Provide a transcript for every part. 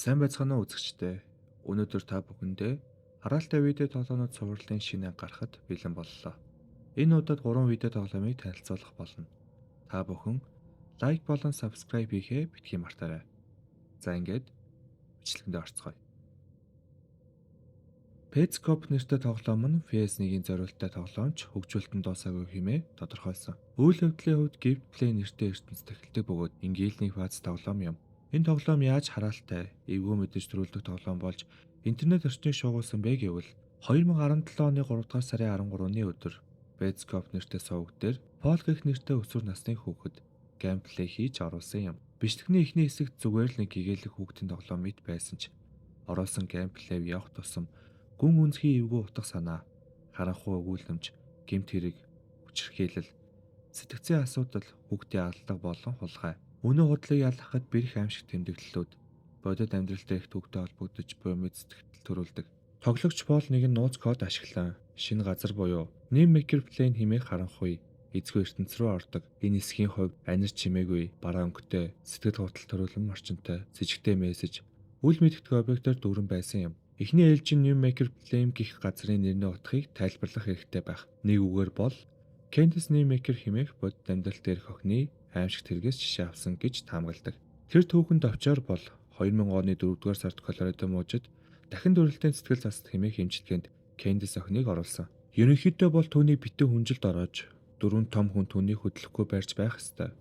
Сайн байцгаана уу үзэгчдээ. Өнөөдөр та бүхэндээ хараалтай видео тоглоомнууд цувралын шинэ анги гарахад бэлэн боллоо. Энэ удаад 3 видео тоглоомыг танилцуулах болно. Та бүхэн лайк болон subscribe хийхээ битгий мартаарай. За ингээд бичлэгэндээ орцгоё. Petscop нэртэй тоглоом нь PS1-ийн зориулалттай тоглоомч хөгжүүлэлтэн дуусаагүй хэмээн тодорхойлсон. Үйл явдлын хувьд Gameplay нэртэй ертөнцид эхэлдэг бөгөөд ингээлийн фаз тоглоом юм. Энэ тоглоом яаж хараалтай, эвгүй мэдээж төрүүлдэг тоглоом болж интернет орчныг шуугуулсан бэ гэвэл 2017 оны 3 дугаар сарын 13-ны өдөр Petscop нэртэй суваг дээр Paul гэх нэртэй өсвөр насны хүүхэд геймплей хийж оруулсан юм. Бичлэгний эхний хэсэгт зүгээр л нэг гэгээлэг хүүхдийн тоглоом мэт байсан ч оруулсан геймплей явах тусам гүн үнцгийн эвгүй утга санаа, харанхуй өгүүлэмж, гэмт хэрэг, хүчирхийлэл, сэтгцийн асуудал, хүүхдийн алдлага болон хулгай. Үнэн худлыг яллахад бэрх аимшиг тэмдэглэлүүд бодит амьдралтай их төвөгтэй холбогдож буй мэд сэтгэл төрүүлдэг. Тоглогч Пол нэгэн нууц код ашиглан шинэ газар буюу New Maker Plane хэмээх харанхуй эзгүй ертөнц рүү ордог. Энэ хэсгийн хувьд анир чимээгүй, бараа өнгөтэй, сэтгэл готол төрүүлэн орчинтой, сэжигтэй мессеж, үл мэдэгдэх объектоор дүүрэн байсан юм. Эхний ээлжийн New Maker Plane гэх газрын нэрний утгыг тайлбарлах хэрэгтэй байх. Нэг үгээр бол Candice New Maker хэмээх бодит амьдрал дээрх охины аимшигт хэрэгээс жишээ авсан гэж таамагладаг. Тэр түүхэнд овчоор бол 2000 оны 4-р сард Колорадо мужид дахин дүрэлтийн сэтгэл засалт хэмээх эмчилгээнд Candice охиныг оруулсан. Ерөнхийдөө бол түүний битэн хүнжилд ороод дөрвөн том хүн түүнийг хөдлөхгүй барьж байх ёстой.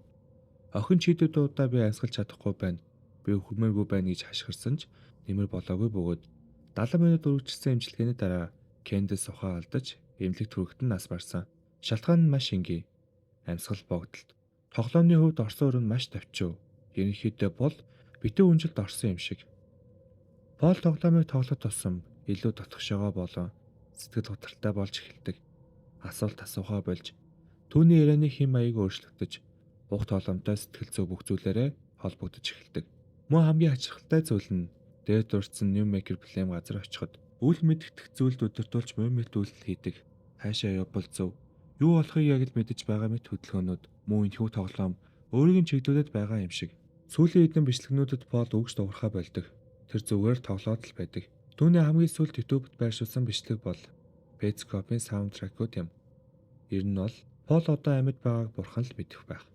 Охин чийдэд удаа би амьсгалж чадахгүй байна. Би өхөрмөргүй байна гэж хашгирсан ч нэмэр болоогүй бөгөөд 70 минут үргэлжилсэн эмчилгээний дараа Candice ухаан алдаж эмнэлэг түрэгт нь нас барсан. Шалтгаан нь маш энгийн. Амьсгал богдолт. Тоглоомны хувьд орсон өрөө нь маш товчив. Ерөнхийдөө бол битэн хүнжилд орсон юм шиг. Пол тоглоомыг тоглох тусам илүү дотгошоогоо болон сэтгэл готролтой болж эхэлдэг. Асуулт асуухаа болж түүний ярианы хэм маяг өөрчлөгдөж уг тоглоомтой сэтгэл зүй бүх зүйлээрээ холбогдож эхэлдэг. Мөн хамгийн ачаалттай зүйл нь дээр дурдсан New Maker Plane газар очиход үл мэдэгдэх зүйлд өдөртүүлж мөмөлт үйлдэл хийдэг. Хаашаа явбал зөв, юу болохыг яг л мэдэж байгаа мэт хөдөлгөөнүүд мөн энэхүү тоглоом өөрийг нь чиглүүлээд байгаа юм шиг. Сүүлийн хэдэн бичлэгнүүдэд Пол үгс дуурхай болдог. Тэр зүгээр тоглоод л байдаг. Түүний хамгийн сүүлд YouTube-д байршуулсан бичлэг бол Petscop-ийн саундтрекүүд юм. Ер нь бол Пол одоо амьд байгааг бурхан л мэдэх байх.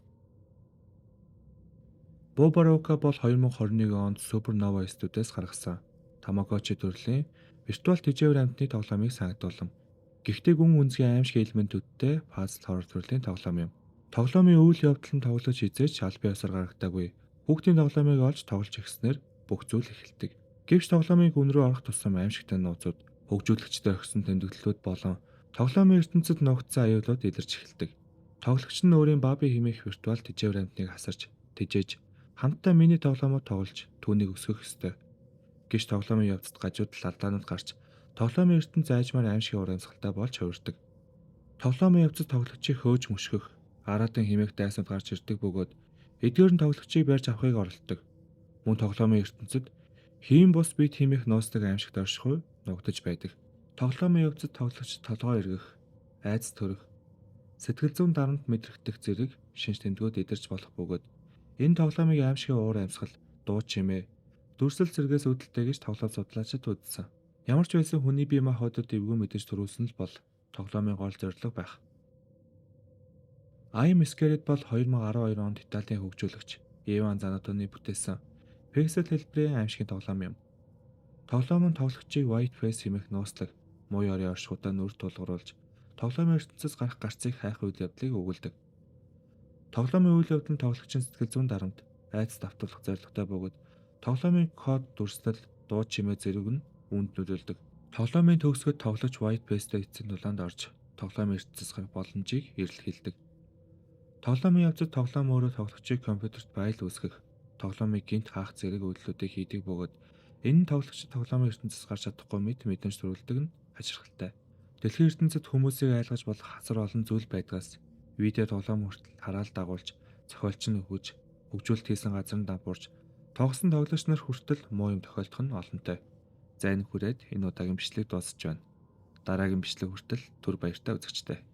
Bobaroka бол 2021 онд Supernova студиэс гаргасан Tamagotchi төрлийн виртуал тэжээвэр амьтны тоглоомыг санагдуулсан. Гэхдээ гүн үнцгийн аимшиг элементүүдтэй пазл хоррор төрлийн тоглоом юм. Тоглоомын үйл явдал нь тоглож хизээч аль бие усаар гаргадаггүй. Хүүхдийн тоглоомыг олж тоглож эхэлснээр бүх зүйл эхэлдэг. Гэвч тоглоомын гүн рүү орох тусам аимшигтай нууцуд, хөгжүүлэгчдээ өгсөн тэмдэглэлүүд болон тоглоомын ертөнцид ногдсон аюулууд илэрч эхэлдэг. Тоглогч нь өөрийн Баби хэмээх виртуал тэжээвэр амьтныг хасарч, тэжээж хамтдаа мини тоглоомод тоглож түүнийг өсгөх ёстой. Гэвч тоглоомын явцад гажуудал алдаанууд гарч тоглоомын ертөнц зайжмаар аимшиг урамсгалтай болж хувирдаг. Тоглоомын явцад тоглогчийг хөөж мөшгөх, араатын хэмээх дайснууд гарч ирдэг бөгөөд эдгээр нь тоглогчийг барьж авахыг оролдог. Мөн тоглоомын ертөнцид хийм бус бит хэмээх нууцдаг аимшигт оршихуй нугдаж байдаг. Тоглоомын явцад тоглогч толгой эргэх, айц төрөх, сэтгэл зүйн дарамт мэдрэгдэх зэрэг шинж тэмдгүүд идэрч болох бөгөөд энэ тоглоомыг аимшигын уур амьсгал, дуу чимээ, дүрсэл зэрэгээс үүдэлтэй гэж тоглоом судлаачид үзсэн. Ямар ч байсан хүний бие махбодод эвгүй мэдээж төрүүлсэн л бол тоглоомын гол зорилго байх. I Am Scared бол 2012 онд Италийн хөгжүүлэгч Иван Занотоны бүтээсэн пиксел хэлбэрийн аимшигын тоглоом юм. Тоглоом нь тоглогчийг White Face хэмээх нууцлаг муу ёрийн оршихуйдаа нүр тулгуурлаж тоглоомын ертөнцөөс гарах гарцыг хайх үйл явдлыг өгүүлдэг. Тоглоомын үйл явдал нь тоглогчийн сэтгэл зүйн дарамт, айдас давтуулах зорилготой бөгөөд тоглоомын код, дүрслэл, дуу чимээ зэрэг нь үүнд нөлөөлдөг. Тоглоомын төгсгөд тоглогч White Face-тэй эцсийн дулаанд орж тоглоомын ертөнцөөс гарах боломжийг эрэлхийлдэг. Тоглоомын явцад тоглоом өөрөө тоглогчийг компьютерт файл үүсгэх, тоглоомыг гинт хаах зэрэг үйлдэлүүдийг хийдэг бөгөөд энэ нь тоглогчид тоглоомын ертөнцөөс гарч чадахгүй мэд мэдрэмж төрүүлдэг нь хачирхалтай. Дэлхийн ертөнцид хүмүүсийг айлгаж болох хасар олон зүйл байдгаас видео тоглоом хүртэл хараал дагуулж, зохиолч нь өгөж, хөгжүүлэлт хийсэн газар нь дампуурж, тоглосон тоглогч нар хүртэл муу юм тохиолдох нь олонтой. За энэ хүрээд энэ удаагийн бичлэг дуусч байна. Дараагийн бичлэг хүртэл түр баяртай үзэгчтэй.